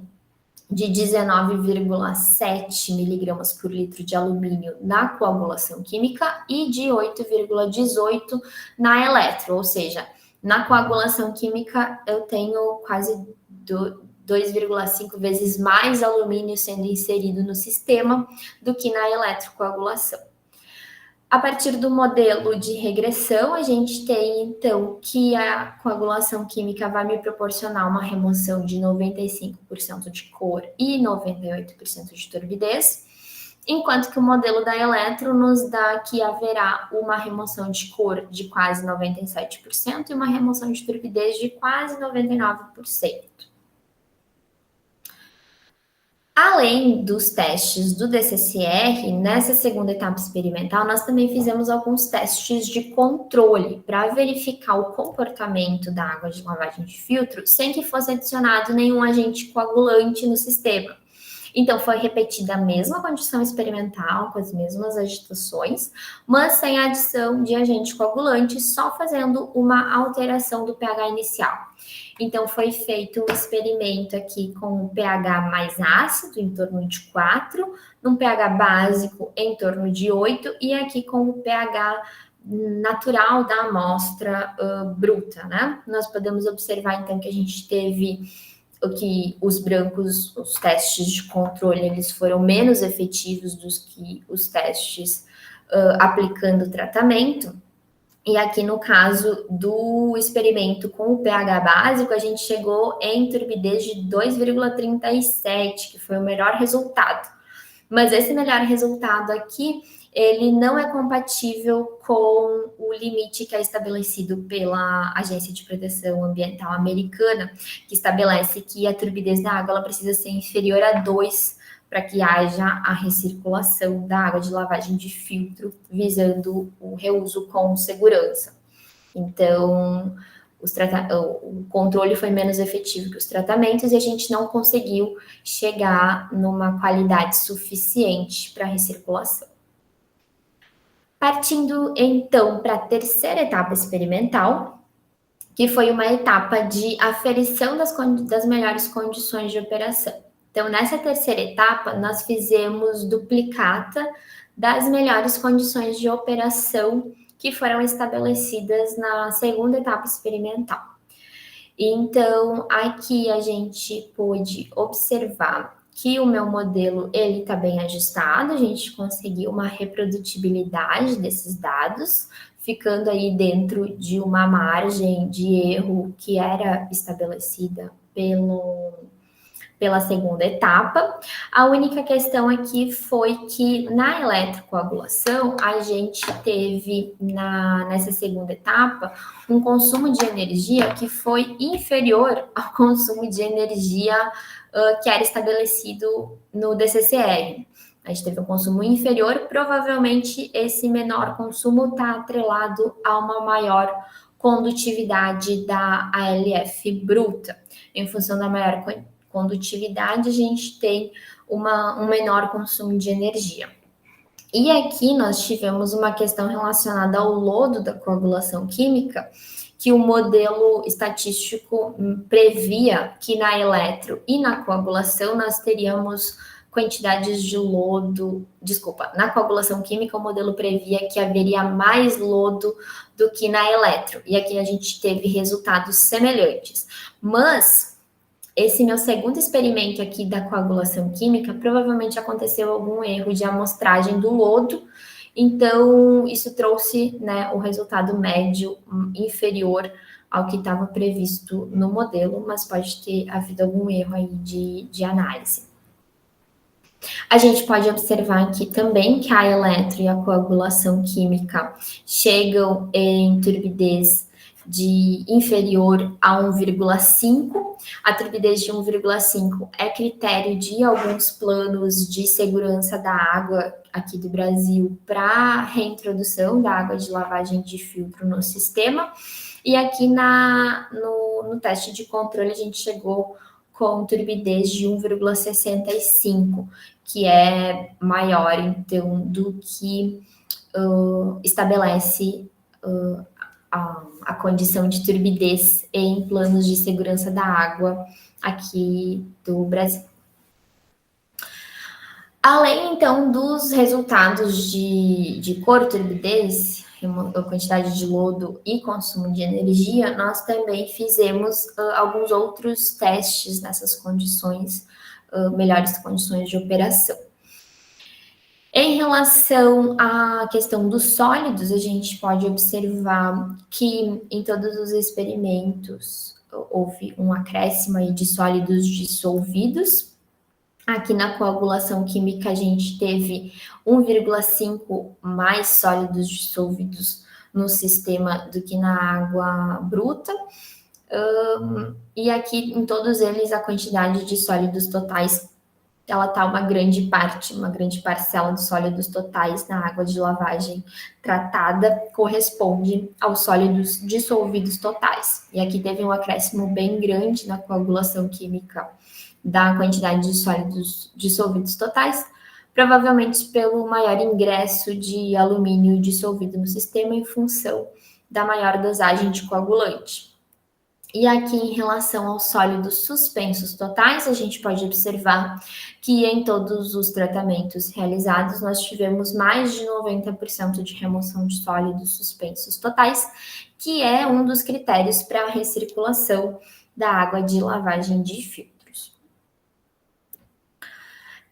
de 19,7 miligramas por litro de alumínio na coagulação química e de 8,18 na eletro, ou seja, na coagulação química eu tenho quase 2,5 vezes mais alumínio sendo inserido no sistema do que na eletrocoagulação. A partir do modelo de regressão, a gente tem, então, que a coagulação química vai me proporcionar uma remoção de 95% de cor e 98% de turbidez, enquanto que o modelo da eletro nos dá que haverá uma remoção de cor de quase 97% e uma remoção de turbidez de quase 99%. Além dos testes do DCCR, nessa segunda etapa experimental, nós também fizemos alguns testes de controle para verificar o comportamento da água de lavagem de filtro sem que fosse adicionado nenhum agente coagulante no sistema. Então, foi repetida a mesma condição experimental, com as mesmas agitações, mas sem a adição de agente coagulante, só fazendo uma alteração do pH inicial. Então, foi feito um experimento aqui com o pH mais ácido, em torno de 4, num pH básico, em torno de 8, e aqui com o pH natural da amostra bruta, né? Nós podemos observar, então, que a gente teve que os brancos, os testes de controle, eles foram menos efetivos do que os testes aplicando o tratamento. E aqui no caso do experimento com o pH básico, a gente chegou em turbidez de 2,37, que foi o melhor resultado. Mas esse melhor resultado aqui, ele não é compatível com o limite que é estabelecido pela Agência de Proteção Ambiental Americana, que estabelece que a turbidez da água ela precisa ser inferior a 2 para que haja a recirculação da água de lavagem de filtro, visando o reuso com segurança. Então, o controle foi menos efetivo que os tratamentos e a gente não conseguiu chegar numa qualidade suficiente para a recirculação. Partindo, então, para a terceira etapa experimental, que foi uma etapa de aferição das melhores condições de operação. Então, nessa terceira etapa, nós fizemos duplicata das melhores condições de operação que foram estabelecidas na segunda etapa experimental. Então, aqui a gente pôde observar que o meu modelo ele está bem ajustado, a gente conseguiu uma reprodutibilidade desses dados, ficando aí dentro de uma margem de erro que era estabelecida pela segunda etapa. A única questão aqui foi que na eletrocoagulação a gente teve nessa segunda etapa um consumo de energia que foi inferior ao consumo de energia que era estabelecido no DCCR. A gente teve um consumo inferior, provavelmente esse menor consumo está atrelado a uma maior condutividade da ALF bruta. Em função da maior condutividade, a gente tem um menor consumo de energia. E aqui nós tivemos uma questão relacionada ao lodo da coagulação química, que o modelo estatístico previa que na eletro e na coagulação nós teríamos quantidades de lodo, desculpa, na coagulação química o modelo previa que haveria mais lodo do que na eletro, e aqui a gente teve resultados semelhantes. Mas esse meu segundo experimento aqui da coagulação química, provavelmente aconteceu algum erro de amostragem do lodo, então isso trouxe, né, o resultado médio inferior ao que estava previsto no modelo, mas pode ter havido algum erro aí de análise. A gente pode observar aqui também que a eletro e a coagulação química chegam em turbidez de inferior a 1,5. A turbidez de 1,5 é critério de alguns planos de segurança da água aqui do Brasil para reintrodução da água de lavagem de filtro no sistema. E aqui no teste de controle a gente chegou com turbidez de 1,65, que é maior, então, do que estabelece a condição de turbidez em planos de segurança da água aqui do Brasil. Além, então, dos resultados de cor, turbidez, quantidade de lodo e consumo de energia, nós também fizemos alguns outros testes nessas condições, melhores condições de operação. Em relação à questão dos sólidos, a gente pode observar que em todos os experimentos houve um acréscimo aí de sólidos dissolvidos. Aqui na coagulação química a gente teve 1,5 mais sólidos dissolvidos no sistema do que na água bruta. E aqui em todos eles a quantidade de sólidos totais, ela está uma grande parcela dos sólidos totais na água de lavagem tratada corresponde aos sólidos dissolvidos totais. E aqui teve um acréscimo bem grande na coagulação química da quantidade de sólidos dissolvidos totais, provavelmente pelo maior ingresso de alumínio dissolvido no sistema em função da maior dosagem de coagulante. E aqui, em relação aos sólidos suspensos totais, a gente pode observar que em todos os tratamentos realizados, nós tivemos mais de 90% de remoção de sólidos suspensos totais, que é um dos critérios para a recirculação da água de lavagem de filtro.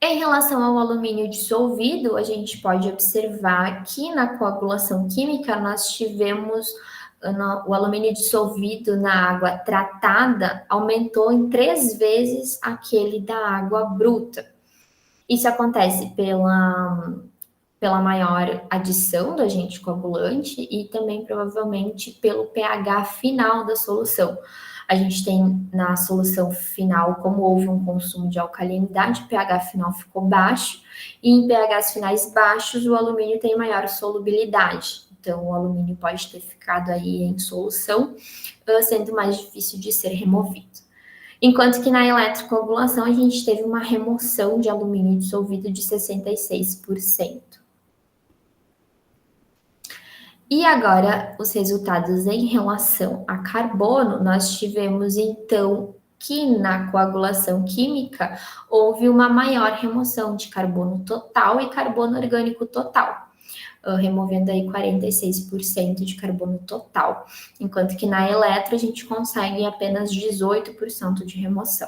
Em relação ao alumínio dissolvido, a gente pode observar que na coagulação química nós tivemos o alumínio dissolvido na água tratada aumentou em 3 vezes aquele da água bruta. Isso acontece pela maior adição do agente coagulante e também provavelmente pelo pH final da solução. A gente tem na solução final, como houve um consumo de alcalinidade, o pH final ficou baixo, e em pHs finais baixos, o alumínio tem maior solubilidade. Então, o alumínio pode ter ficado aí em solução, sendo mais difícil de ser removido. Enquanto que na eletrocoagulação, a gente teve uma remoção de alumínio dissolvido de 66%. E agora, os resultados em relação a carbono, nós tivemos, então, que na coagulação química houve uma maior remoção de carbono total e carbono orgânico total, removendo aí 46% de carbono total, enquanto que na eletro a gente consegue apenas 18% de remoção.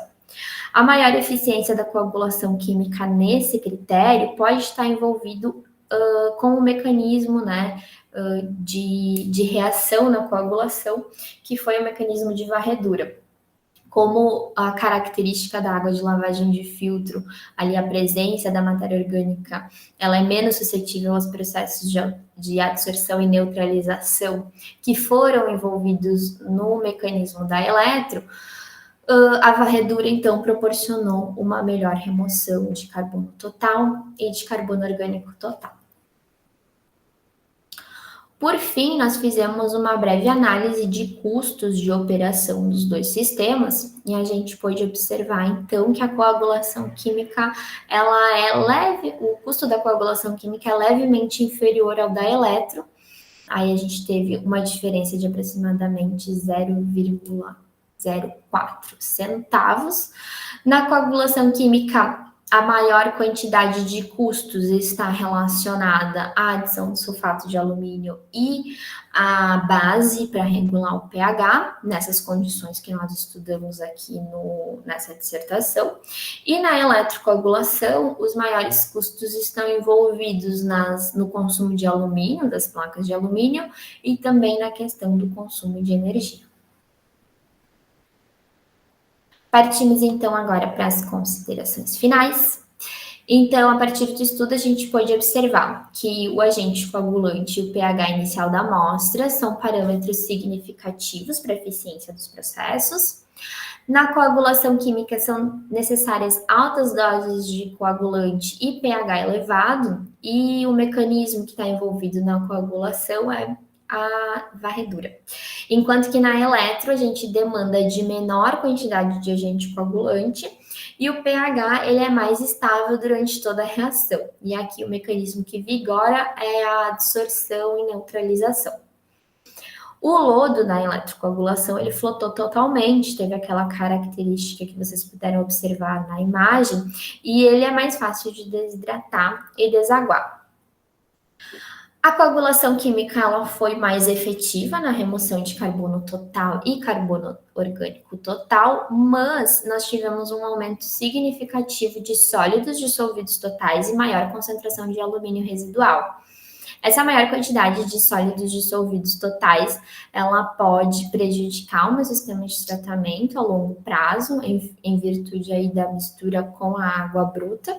A maior eficiência da coagulação química nesse critério pode estar envolvido com o mecanismo, né, de reação na coagulação, que foi o mecanismo de varredura. Como a característica da água de lavagem de filtro, ali a presença da matéria orgânica, ela é menos suscetível aos processos de absorção e neutralização que foram envolvidos no mecanismo da eletro, a varredura, então, proporcionou uma melhor remoção de carbono total e de carbono orgânico total. Por fim, nós fizemos uma breve análise de custos de operação dos dois sistemas e a gente pôde observar, então, que a coagulação química, ela é leve, o custo da coagulação química é levemente inferior ao da eletro, Aí a gente teve uma diferença de aproximadamente 0,04 centavos. Na coagulação química, a maior quantidade de custos está relacionada à adição do sulfato de alumínio e à base para regular o pH, nessas condições que nós estudamos aqui nessa dissertação. E na eletrocoagulação, os maiores custos estão envolvidos no consumo de alumínio, das placas de alumínio, e também na questão do consumo de energia. Partimos então agora para as considerações finais. Então, a partir do estudo, a gente pode observar que o agente coagulante e o pH inicial da amostra são parâmetros significativos para a eficiência dos processos. Na coagulação química são necessárias altas doses de coagulante e pH elevado, e o mecanismo que está envolvido na coagulação é a varredura. Enquanto que na eletro a gente demanda de menor quantidade de agente coagulante e o pH ele é mais estável durante toda a reação. E aqui o mecanismo que vigora é a adsorção e neutralização. O lodo na eletrocoagulação, ele flotou totalmente, teve aquela característica que vocês puderam observar na imagem, e ele é mais fácil de desidratar e desaguar. A coagulação química ela foi mais efetiva na remoção de carbono total e carbono orgânico total, mas nós tivemos um aumento significativo de sólidos dissolvidos totais e maior concentração de alumínio residual. Essa maior quantidade de sólidos dissolvidos totais, ela pode prejudicar o meu sistema de tratamento a longo prazo, em virtude aí da mistura com a água bruta.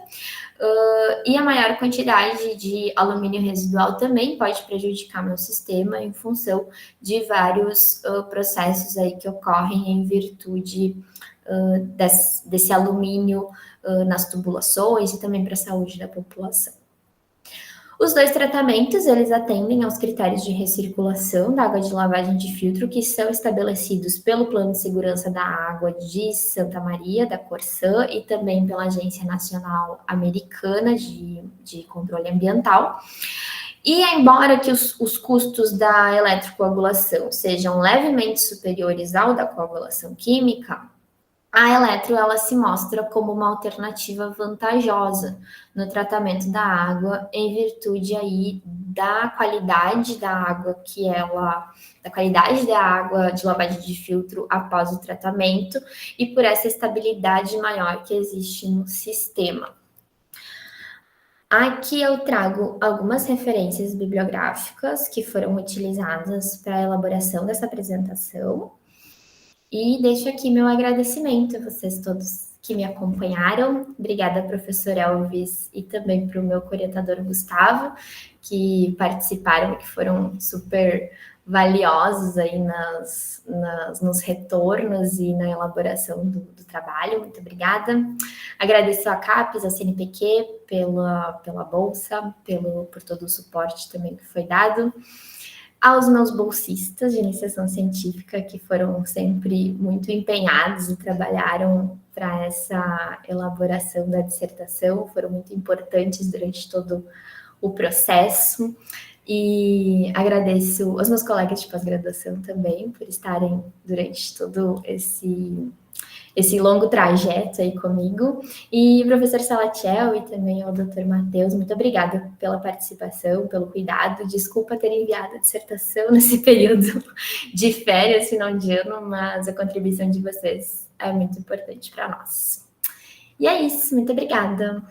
E a maior quantidade de alumínio residual também pode prejudicar meu sistema em função de vários processos aí que ocorrem em virtude desse alumínio nas tubulações e também para a saúde da população. Os dois tratamentos, eles atendem aos critérios de recirculação da água de lavagem de filtro que são estabelecidos pelo Plano de Segurança da Água de Santa Maria, da Corsã, e também pela Agência Nacional Americana de Controle Ambiental. E embora que os custos da eletrocoagulação sejam levemente superiores ao da coagulação química, a eletro ela se mostra como uma alternativa vantajosa no tratamento da água em virtude aí da qualidade da água da qualidade da água de lavagem de filtro após o tratamento e por essa estabilidade maior que existe no sistema. Aqui eu trago algumas referências bibliográficas que foram utilizadas para a elaboração dessa apresentação. E deixo aqui meu agradecimento a vocês todos que me acompanharam. Obrigada, professor Elvis, e também para o meu orientador Gustavo, que participaram e que foram super valiosos aí nos retornos e na elaboração do trabalho. Muito obrigada. Agradeço a CAPES, a CNPq, pela bolsa, por todo o suporte também que foi dado. Aos meus bolsistas de iniciação científica, que foram sempre muito empenhados e trabalharam para essa elaboração da dissertação, foram muito importantes durante todo o processo. E agradeço aos meus colegas de pós-graduação também por estarem durante todo esse longo trajeto aí comigo, e o professor Salatiel e também ao Dr. Matheus, muito obrigada pela participação, pelo cuidado, desculpa ter enviado a dissertação nesse período de férias, final de ano, mas a contribuição de vocês é muito importante para nós. E é isso, muito obrigada.